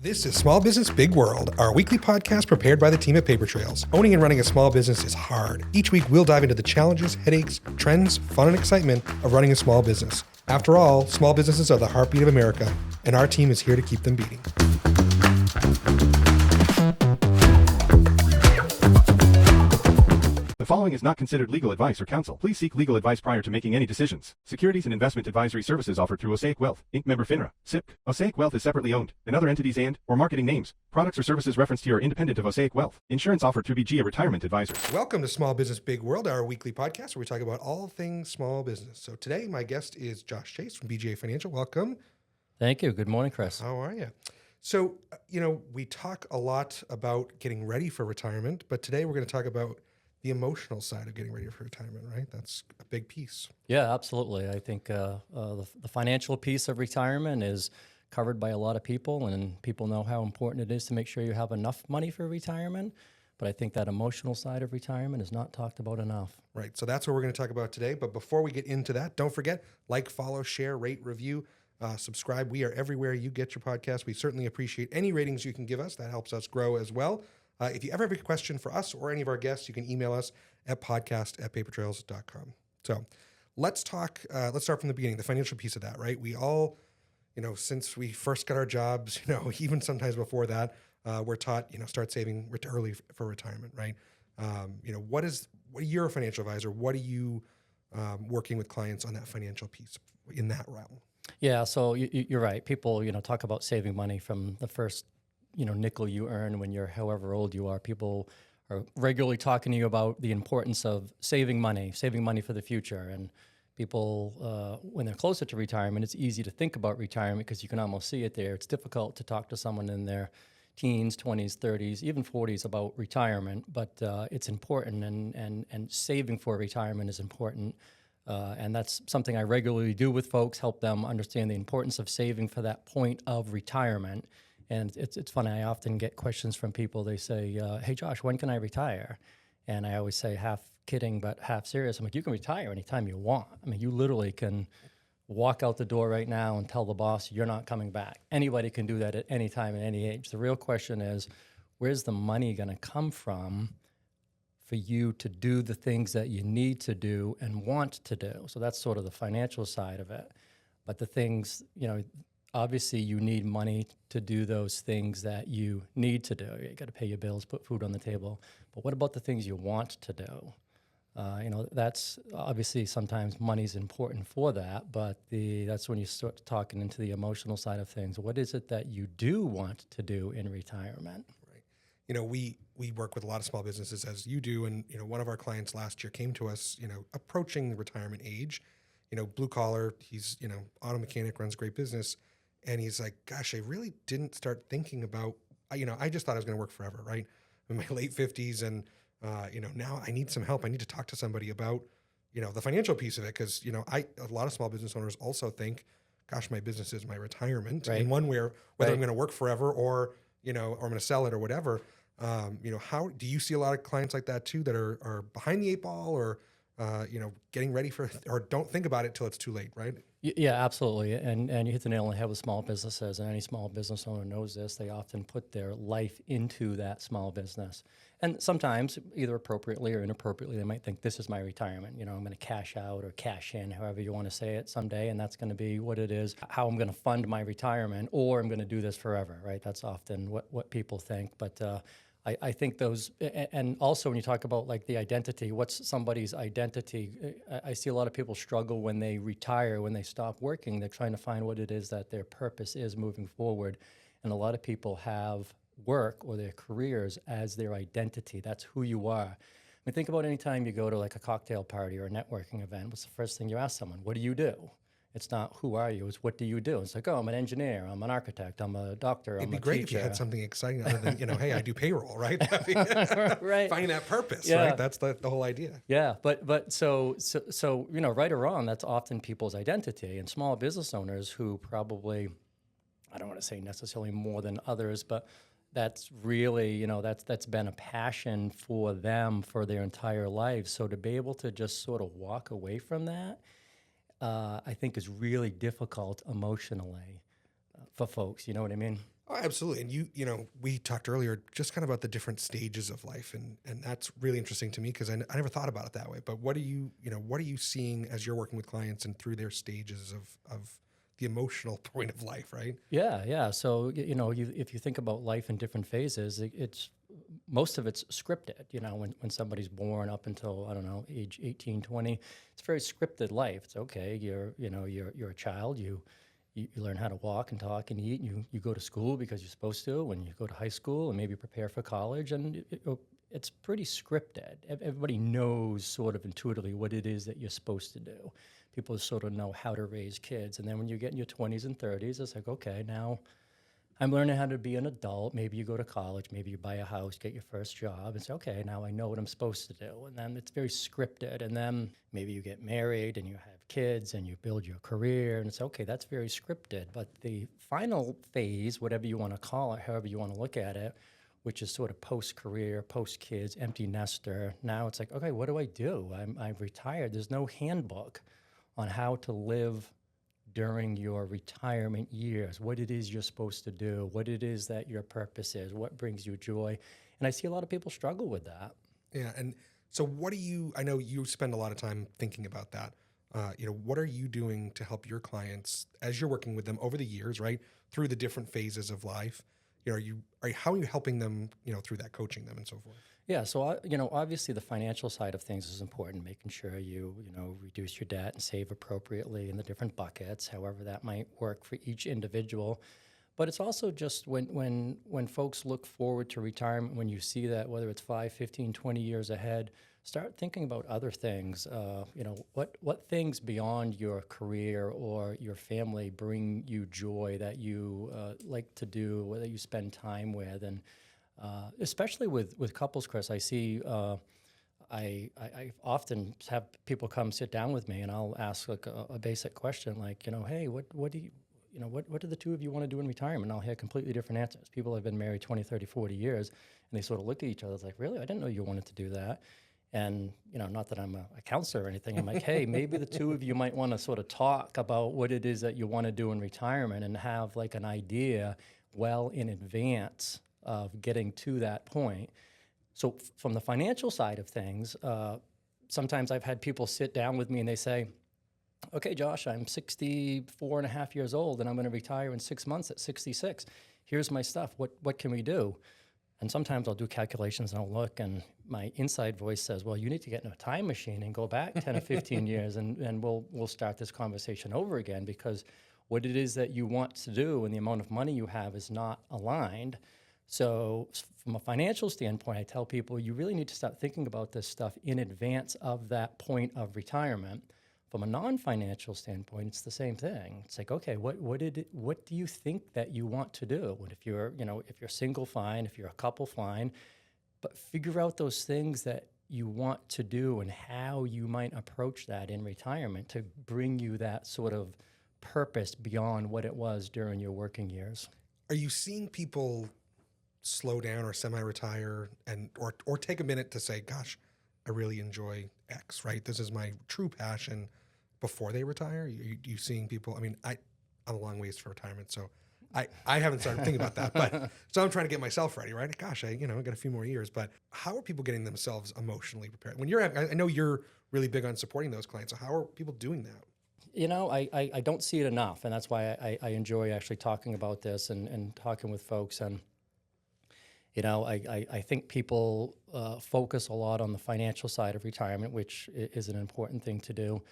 This is Small Business Big World, our weekly podcast prepared by the team at Paper Trails. Owning and running a small business is hard. Each week, we'll dive into the challenges, headaches, trends, fun, and excitement of running a small business. After all, small businesses are the heartbeat of America, and our team is here to keep them beating. The following is not considered legal advice or counsel. Please seek legal advice prior to making any decisions. Securities and investment advisory services offered through Osaic Wealth, Inc. member FINRA, SIPC. Osaic Wealth is separately owned, and other entities and/or marketing names, products or services referenced here are independent of Osaic Wealth. Insurance offered through BGA Retirement Advisors. Welcome to Small Business Big World, our weekly podcast where we talk about all things small business. So today, my guest is Josh Chase from BGA Financial. Welcome. Thank you. Good morning, Chris. How are you? So, we talk a lot about getting ready for retirement, but today we're going to talk about the emotional side of getting ready for retirement, right? That's a big piece. Yeah, absolutely. I think the financial piece of retirement is covered by a lot of people, and people know how important it is to make sure you have enough money for retirement. But I think that emotional side of retirement is not talked about enough. Right. So that's what we're going to talk about today. But before we get into that, don't forget, like, follow, share, rate, review, subscribe. We are everywhere you get your podcast. We certainly appreciate any ratings you can give us. That helps us grow as well. If you ever have a question for us or any of our guests, you can email us at podcast@papertrails.com. So let's talk, let's start from the beginning, the financial piece of that, right? We all, since we first got our jobs, even sometimes before that, we're taught, start saving early for retirement, right? You're a financial advisor. What are you working with clients on that financial piece in that realm? Yeah, so you're right. People, talk about saving money from the first nickel you earn when you're however old you are. People are regularly talking to you about the importance of saving money for the future. And people, when they're closer to retirement, it's easy to think about retirement because you can almost see it there. It's difficult to talk to someone in their teens, 20s, 30s, even 40s about retirement, but it's important, and saving for retirement is important. And that's something I regularly do with folks, help them understand the importance of saving for that point of retirement. And it's funny, I often get questions from people. They say, hey, Josh, when can I retire? And I always say, half kidding, but half serious. I'm like, you can retire anytime you want. I mean, you literally can walk out the door right now and tell the boss you're not coming back. Anybody can do that at any time, at any age. The real question is, where's the money going to come from for you to do the things that you need to do and want to do? So that's sort of the financial side of it. But the things, obviously, you need money to do those things that you need to do. You got to pay your bills, put food on the table. But what about the things you want to do? That's obviously sometimes money's important for that, but that's when you start talking into the emotional side of things. What is it that you do want to do in retirement? Right. We work with a lot of small businesses, as you do, and one of our clients last year came to us, approaching the retirement age. Blue collar. He's auto mechanic, runs a great business. And he's like, gosh, I really didn't start thinking about, I just thought I was going to work forever, right? In my late 50s. And, now I need some help. I need to talk to somebody about, the financial piece of it. Because, a lot of small business owners also think, gosh, my business is my retirement. Right. In one way, whether I'm going to work forever or I'm going to sell it or whatever. How do you see a lot of clients like that too, that are behind the eight ball or, getting ready for, or don't think about it till it's too late, right? Yeah, absolutely. And you hit the nail on the head with small businesses, and any small business owner knows this. They often put their life into that small business. And sometimes, either appropriately or inappropriately, they might think, this is my retirement. I'm going to cash out or cash in, however you want to say it, someday, and that's going to be what it is, how I'm going to fund my retirement, or I'm going to do this forever, right? That's often what people think. But I think those, and also when you talk about like the identity, what's somebody's identity? I see a lot of people struggle when they retire, when they stop working. They're trying to find what it is that their purpose is moving forward. And a lot of people have work or their careers as their identity. That's who you are. I mean, think about any time you go to like a cocktail party or a networking event. What's the first thing you ask someone? What do you do? It's not who are you, it's what do you do? It's like, oh, I'm an engineer, I'm an architect, I'm a doctor, It'd I'm be a great teacher. if you had something exciting other than, hey, I do payroll, right? Right. Finding that purpose, Yeah. right? That's the whole idea. Yeah, but so right or wrong, that's often people's identity. And small business owners who probably, I don't want to say necessarily more than others, but that's really, that's been a passion for them for their entire lives. So to be able to just sort of walk away from that, I think is really difficult emotionally for folks. You know what I mean? Oh, absolutely. And we talked earlier just kind of about the different stages of life, and that's really interesting to me because I never thought about it that way. But what are you seeing as you're working with clients and through their stages of the emotional point of life, right? Yeah, yeah. So if you think about life in different phases, it's most of it's scripted. When somebody's born up until I don't know age 18, 20, it's very scripted life. It's okay. You're a child. You learn how to walk and talk and eat. You go to school because you're supposed to. When you go to high school and maybe prepare for college, and it's pretty scripted. Everybody knows sort of intuitively what it is that you're supposed to do. People sort of know how to raise kids. And then when you get in your 20s and 30s, it's like, okay, now I'm learning how to be an adult. Maybe you go to college, maybe you buy a house, get your first job, and say, okay, now I know what I'm supposed to do. And then it's very scripted. And then maybe you get married and you have kids and you build your career, and it's okay, that's very scripted. But the final phase, whatever you want to call it, however you want to look at it, which is sort of post-career, post-kids, empty nester. Now it's like, okay, what do I do? I've retired. There's no handbook on how to live during your retirement years, what it is you're supposed to do, what it is that your purpose is, what brings you joy. And I see a lot of people struggle with that. Yeah. And so I know you spend a lot of time thinking about that. What are you doing to help your clients as you're working with them over the years, right? Through the different phases of life? How are you helping them, through that, coaching them and so forth? Yeah, so obviously the financial side of things is important, making sure you reduce your debt and save appropriately in the different buckets, however that might work for each individual. But it's also just when folks look forward to retirement, when you see that whether it's 5, 15, 20 years ahead, start thinking about other things. What things beyond your career or your family bring you joy that you like to do, or that you spend time with, and especially with couples, Chris, I see. I often have people come sit down with me, and I'll ask like a basic question, like, hey, what do what do the two of you want to do in retirement? And I'll hear completely different answers. People have been married 20, 30, 40 years, and they sort of look at each other like, really? I didn't know you wanted to do that. And, not that I'm a counselor or anything. I'm like, hey, maybe the two of you might want to sort of talk about what it is that you want to do in retirement and have like an idea well in advance of getting to that point. So from the financial side of things, sometimes I've had people sit down with me and they say, okay, Josh, I'm 64 and a half years old and I'm going to retire in 6 months at 66. Here's my stuff. What can we do? And sometimes I'll do calculations and I'll look, and my inside voice says, well, you need to get in a time machine and go back 10 or 15 years and we'll start this conversation over again, because what it is that you want to do and the amount of money you have is not aligned. So from a financial standpoint, I tell people you really need to start thinking about this stuff in advance of that point of retirement. From a non-financial standpoint, it's the same thing. It's like, okay, what do you think that you want to do? And if you're single, fine. If you're a couple, fine. But figure out those things that you want to do and how you might approach that in retirement to bring you that sort of purpose beyond what it was during your working years. Are you seeing people slow down or semi-retire or take a minute to say, gosh, I really enjoy X, right? This is my true passion, before they retire? You seeing people? I mean, I'm a long ways for retirement, so I haven't started thinking about that, but so I'm trying to get myself ready, right? Gosh, I got a few more years, but how are people getting themselves emotionally prepared? I know you're really big on supporting those clients, so how are people doing that? I don't see it enough, and that's why I enjoy actually talking about this and talking with folks. And I think people focus a lot on the financial side of retirement, which is an important thing to do.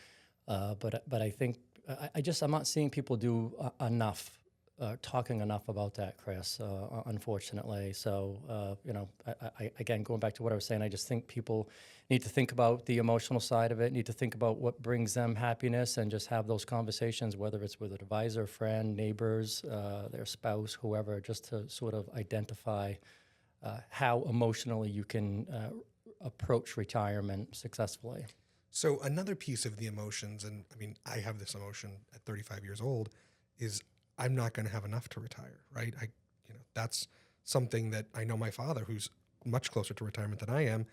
But I think I'm not seeing people do enough, talking enough about that, Chris, unfortunately. So, again, going back to what I was saying, I just think people need to think about the emotional side of it, need to think about what brings them happiness, and just have those conversations, whether it's with an advisor, friend, neighbors, their spouse, whoever, just to sort of identify how emotionally you can approach retirement successfully. So another piece of the emotions, and I mean, I have this emotion at 35 years old, is I'm not going to have enough to retire, right? That's something that I know my father, who's much closer to retirement than I am,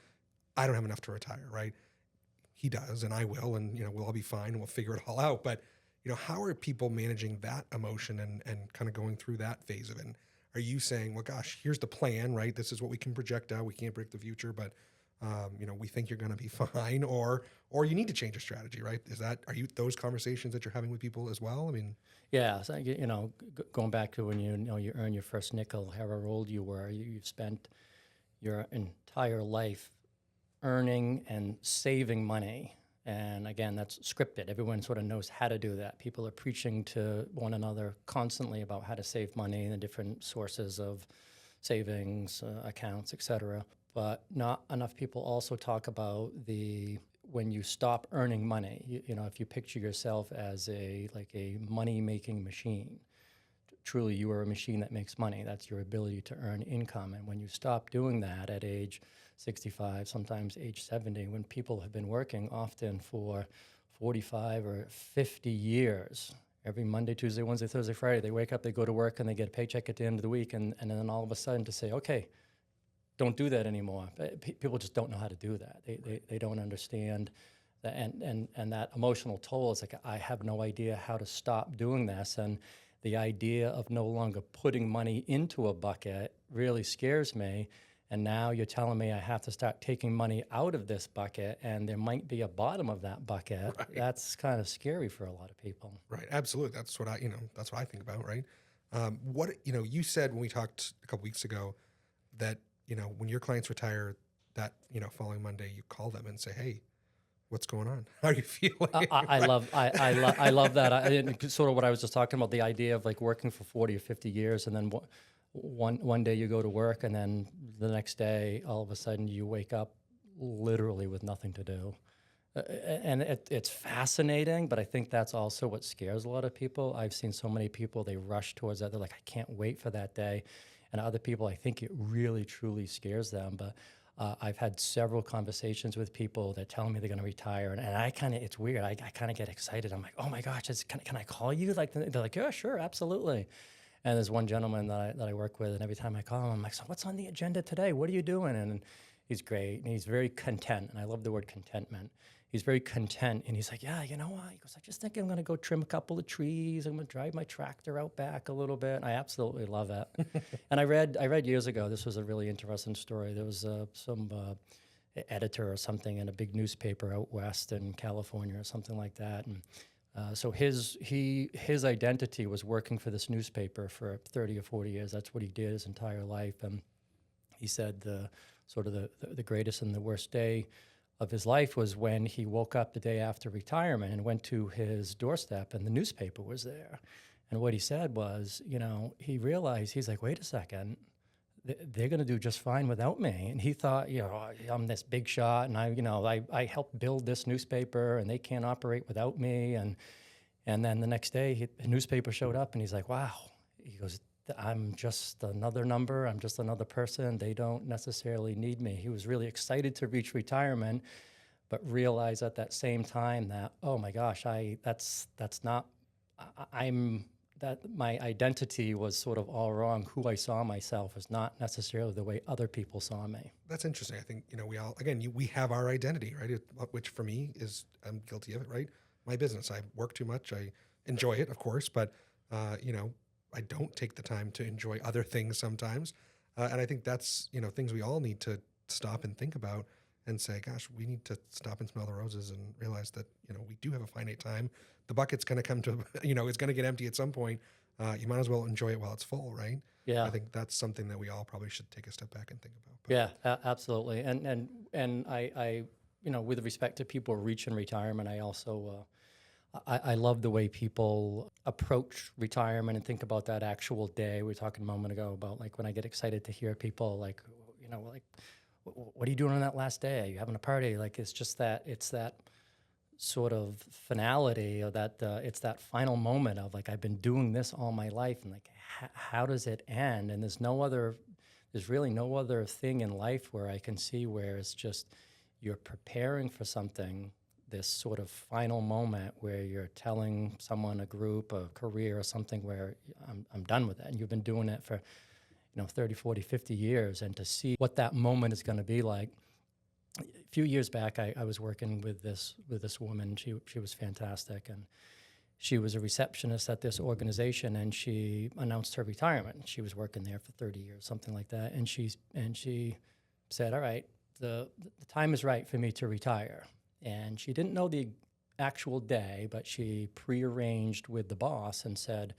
I don't have enough to retire, right? He does, and I will, and we'll all be fine, and we'll figure it all out. But how are people managing that emotion and kind of going through that phase of it? And are you saying, well, gosh, here's the plan, right? This is what we can project out. We can't predict the future, but we think you're going to be fine, or you need to change your strategy, right? Are you those conversations that you're having with people as well? I mean, Yeah, so, going back to when you earn your first nickel, however old you were, you've spent your entire life earning and saving money. And again, that's scripted. Everyone sort of knows how to do that. People are preaching to one another constantly about how to save money and the different sources of savings, accounts, etc. But not enough people also talk about when you stop earning money. If you picture yourself as a money-making machine, truly you are a machine that makes money. That's your ability to earn income. And when you stop doing that at age 65, sometimes age 70, when people have been working often for 45 or 50 years, every Monday, Tuesday, Wednesday, Thursday, Friday, they wake up, they go to work, and they get a paycheck at the end of the week, and then all of a sudden to say, okay, don't do that anymore. People just don't know how to do that. They don't understand that, and that emotional toll is like, I have no idea how to stop doing this. And the idea of no longer putting money into a bucket really scares me. And now you're telling me I have to start taking money out of this bucket, and there might be a bottom of that bucket. right. That's kind of scary for a lot of people. Right. Absolutely. That's what that's what I think about. Right. You said when we talked a couple weeks ago that, when your clients retire that, following Monday, you call them and say, hey, what's going on? How are you feeling? I love that. Sort of what I was just talking about, the idea of like working for 40 or 50 years, and then one day you go to work, and then the next day, all of a sudden you wake up literally with nothing to do. And it's fascinating, but I think that's also what scares a lot of people. I've seen so many people, they rush towards that. They're like, I can't wait for that day. And other people, I think it really, truly scares them. But I've had several conversations with people that tell me they're going to retire. And it's weird. I kind of get excited. I'm like, oh my gosh, can I call you? Like, they're like, yeah, sure, absolutely. And there's one gentleman that I work with, and every time I call him, I'm like, so what's on the agenda today? What are you doing? And he's great, and he's very content, and I love the word contentment. He's very content, and he's like, yeah, you know what? He goes, I just think I'm going to go trim a couple of trees. I'm going to drive my tractor out back a little bit. I absolutely love it. And I read years ago, this was a really interesting story. There was some editor or something in a big newspaper out west in California or something like that, and so his identity was working for this newspaper for 30 or 40 years. That's what he did his entire life. And he said the greatest and the worst day of his life was when he woke up the day after retirement and went to his doorstep, and the newspaper was there. And what he said was, he realized, he's like, wait a second, they're going to do just fine without me. And he thought, I'm this big shot, and I helped build this newspaper, and they can't operate without me. And then the next day, the newspaper showed up, and he's like, wow. He goes, I'm just another number. I'm just another person. They don't necessarily need me. He was really excited to reach retirement, but realized at that same time that, oh my gosh, that my identity was sort of all wrong. Who I saw myself is not necessarily the way other people saw me. That's interesting. I think, we all, again, we have our identity, right? Which for me is, I'm guilty of it, right? My business. I work too much. I enjoy it, of course, but, I don't take the time to enjoy other things sometimes. And I think that's, things we all need to stop and think about and say, gosh, we need to stop and smell the roses and realize that, we do have a finite time. The bucket's going to come to, it's going to get empty at some point. You might as well enjoy it while it's full, right? Yeah. I think that's something that we all probably should take a step back and think about. But Yeah, absolutely. And I, with respect to people reaching retirement, I also, I love the way people approach retirement and think about that actual day. We were talking a moment ago about like when I get excited to hear people like, what are you doing on that last day? Are you having a party? Like it's that sort of finality, or that it's that final moment of like, I've been doing this all my life, and like how does it end? And there's really no other thing in life where I can see where it's just you're preparing for something, this sort of final moment where you're telling someone, a group, a career, or something where I'm done with it. And you've been doing it for 30, 40, 50 years, and to see what that moment is going to be like. A few years back, I was working with this woman. She was fantastic, and she was a receptionist at this organization, and she announced her retirement. She was working there for 30 years, something like that. And she said, all right, the time is right for me to retire. And she didn't know the actual day, but she prearranged with the boss and said,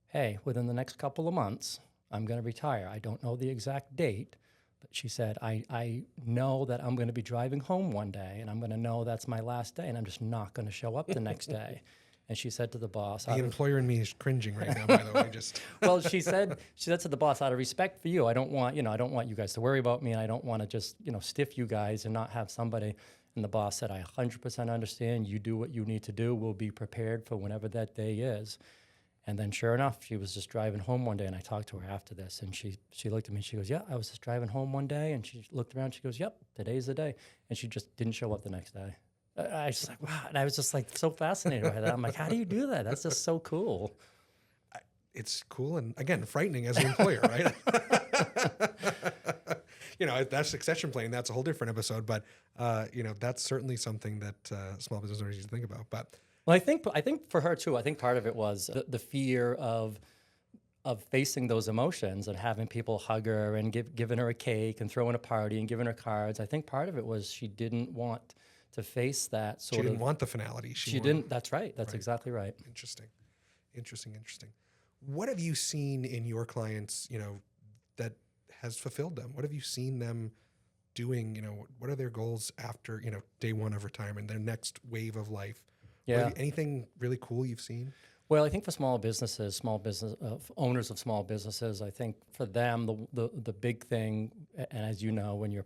hey, within the next couple of months, I'm going to retire. I don't know the exact date, but she said, I know that I'm going to be driving home one day, and I'm going to know that's my last day, and I'm just not going to show up the next day. And she said to the boss, The employer in me is cringing right now, by the way. Just well, she said to the boss, out of respect for you, I don't want you guys to worry about me, and I don't want to just, stiff you guys and not have somebody. And the boss said, I 100% understand. You do what you need to do. We'll be prepared for whenever that day is. And then sure enough, she was just driving home one day, and I talked to her after this, and she looked at me and she goes, yeah, I was just driving home one day, and she looked around, she goes, yep, today's the day. And she just didn't show up the next day. I was just like, wow. And I was just like so fascinated by that. I'm like, how do you do that? That's just so cool. it's cool and, again, frightening as an employer, right? That's succession planning. That's a whole different episode. But, that's certainly something that small business owners need to think about. But well, I think for her too, I think part of it was the fear of facing those emotions and having people hug her and giving her a cake and throwing a party and giving her cards. I think part of it was she didn't want to face that she didn't want the finality. She didn't. That's right. That's exactly right. Interesting. What have you seen in your clients, that has fulfilled them? What have you seen them doing? What are their goals after, day one of retirement, their next wave of life? Yeah. Anything really cool you've seen? Well, I think for small business owners of small businesses, I think for them, the big thing, and as you know, when you're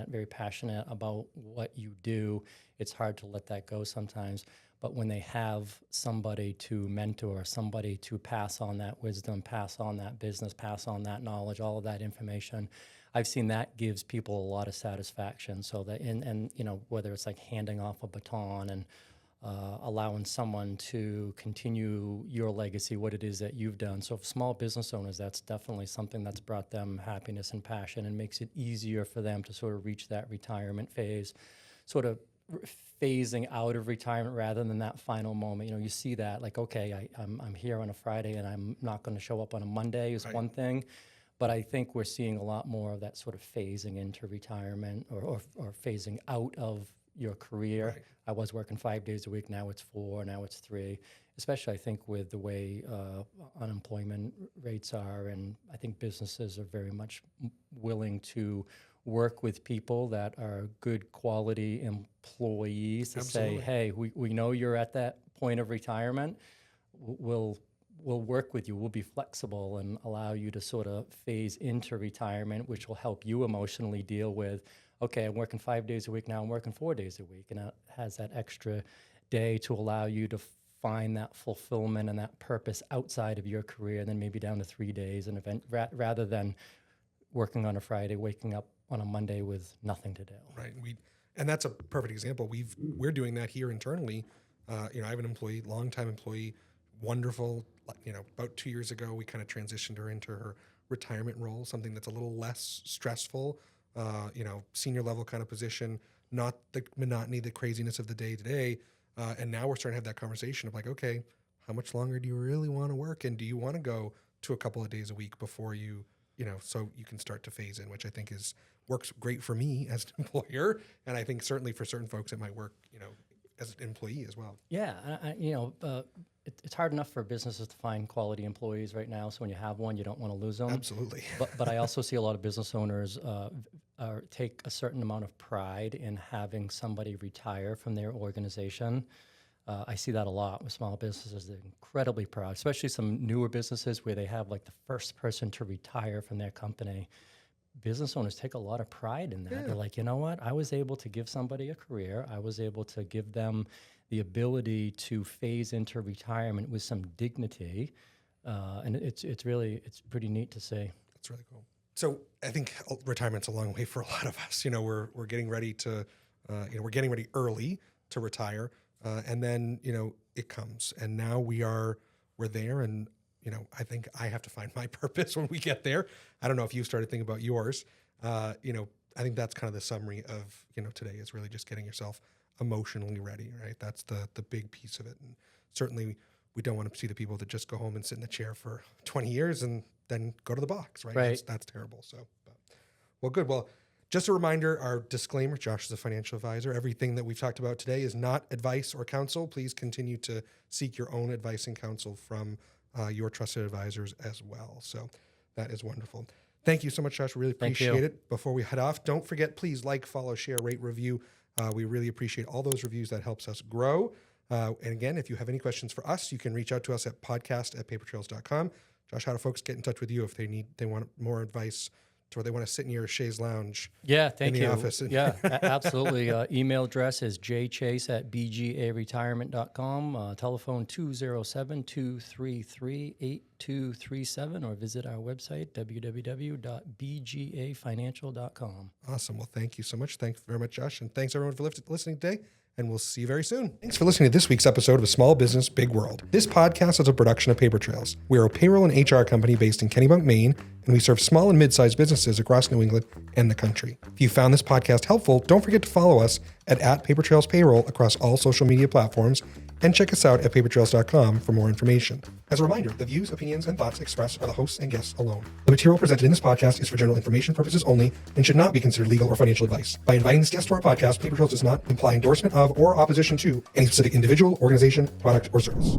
very passionate about what you do, it's hard to let that go sometimes. But when they have somebody to mentor, somebody to pass on that wisdom, pass on that business, pass on that knowledge, all of that information, I've seen that gives people a lot of satisfaction. So that, and whether it's like handing off a baton and allowing someone to continue your legacy, what it is that you've done. So for small business owners, that's definitely something that's brought them happiness and passion and makes it easier for them to sort of reach that retirement phase, sort of phasing out of retirement rather than that final moment. You see that, like, okay, I'm here on a Friday and I'm not going to show up on a Monday is one thing. But I think we're seeing a lot more of that sort of phasing into retirement or phasing out of your career. Right. I was working 5 days a week. Now it's 4. Now it's 3. Especially, I think, with the way unemployment rates are, and I think businesses are very much willing to work with people that are good quality employees to Absolutely. say, hey, we know you're at that point of retirement. We'll work with you. We'll be flexible and allow you to sort of phase into retirement, which will help you emotionally deal with, okay, I'm working 5 days a week now, I'm working 4 days a week. And it has that extra day to allow you to find that fulfillment and that purpose outside of your career, and then maybe down to 3 days, an event, rather than working on a Friday, waking up on a Monday with nothing to do. Right. And that's a perfect example. We're doing that here internally. I have an employee, longtime employee, wonderful. About 2 years ago, we kind of transitioned her into her retirement role, something that's a little less stressful, senior level kind of position, not the monotony, the craziness of the day to day. And now we're starting to have that conversation of like, okay, how much longer do you really want to work? And do you want to go to a couple of days a week before you, so you can start to phase in, which I think works great for me as an employer. And I think certainly for certain folks, it might work, as an employee as well. Yeah. It's hard enough for businesses to find quality employees right now. So when you have one, you don't want to lose them. Absolutely. But I also see a lot of business owners take a certain amount of pride in having somebody retire from their organization. I see that a lot with small businesses. They're incredibly proud, especially some newer businesses where they have like the first person to retire from their company. Business owners take a lot of pride in that. Yeah. They're like, you know what? I was able to give somebody a career. I was able to give them the ability to phase into retirement with some dignity. And it's pretty neat to see. That's really cool. So I think retirement's a long way for a lot of us. We're getting ready to, we're getting ready early to retire. And then, it comes, and now we're there. And, I think I have to find my purpose when we get there. I don't know if you started thinking about yours. I think that's kind of the summary of, today is really just getting yourself emotionally ready, right? That's the big piece of it. And certainly we don't want to see the people that just go home and sit in the chair for 20 years and then go to the box, right? Right. That's terrible. So, well, good. Well, just a reminder, our disclaimer, Josh is a financial advisor. Everything that we've talked about today is not advice or counsel. Please continue to seek your own advice and counsel from your trusted advisors as well. So that is wonderful. Thank you so much, Josh. Really appreciate it. Before we head off, don't forget, please like, follow, share, rate, review. We really appreciate all those reviews. That helps us grow. And again, if you have any questions for us, you can reach out to us at podcast@papertrails.com. Josh, how do folks get in touch with you if they want more advice, or they want to sit in your chaise lounge Thank in the you. office? Absolutely. Email address is jchase@bgaretirement.com. Telephone 207-233-8237, or visit our website, www.bgafinancial.com. Awesome. Well, thank you so much. Thanks very much, Josh. And thanks everyone for listening today. And we'll see you very soon. Thanks for listening to this week's episode of A Small Business, Big World. This podcast is a production of Paper Trails. We are a payroll and HR company based in Kennebunk, Maine, and we serve small and mid-sized businesses across New England and the country. If you found this podcast helpful, don't forget to follow us at @PaperTrailsPayroll across all social media platforms, and check us out at papertrails.com for more information. As a reminder, the views, opinions, and thoughts expressed are the hosts and guests alone. The material presented in this podcast is for general information purposes only and should not be considered legal or financial advice. By inviting this guest to our podcast, Paper Trails does not imply endorsement of or opposition to any specific individual, organization, product, or service.